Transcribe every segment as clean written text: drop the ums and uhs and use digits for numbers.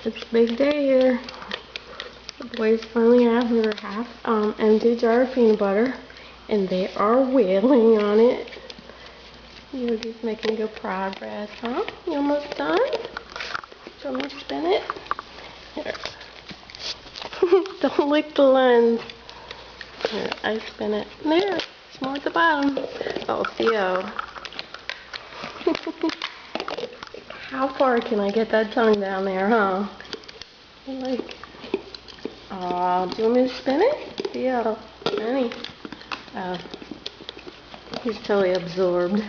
It's a big day here. The boys finally have their half empty jar of peanut butter, and they are wailing on it. Yogi's making good progress, huh? You almost done? Do you want me to spin it? Here. Don't lick the lens. Here, I spin it. There, it's more at the bottom. Oh, Theo. How far can I get that tongue down there, huh? Like, aw, do you want me to spin it? Theo, honey. Oh, he's totally absorbed.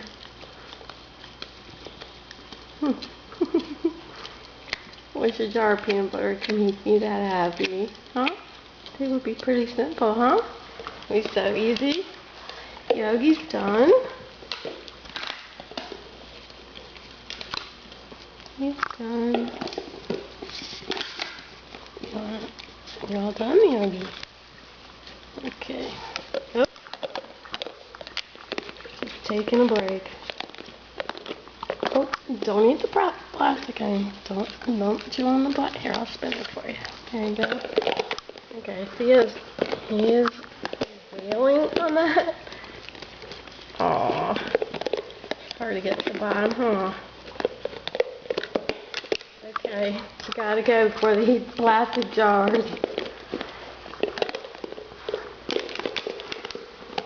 Wish a jar of peanut butter could make me that happy, huh? It would be pretty simple, huh? It'd be so easy. Yogi's done. He's done. You're all done, Yogi. Okay. Oh. Just taking a break. Oh, don't eat the plastic, honey. Don't chew on the butt. Here, I'll spin it for you. There you go. Okay, he is wailing on that. Aw. Hard to get to the bottom, huh? Okay, you gotta go for the plastic jars.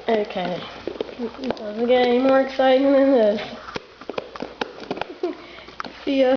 Okay, it doesn't get any more exciting than this. See ya.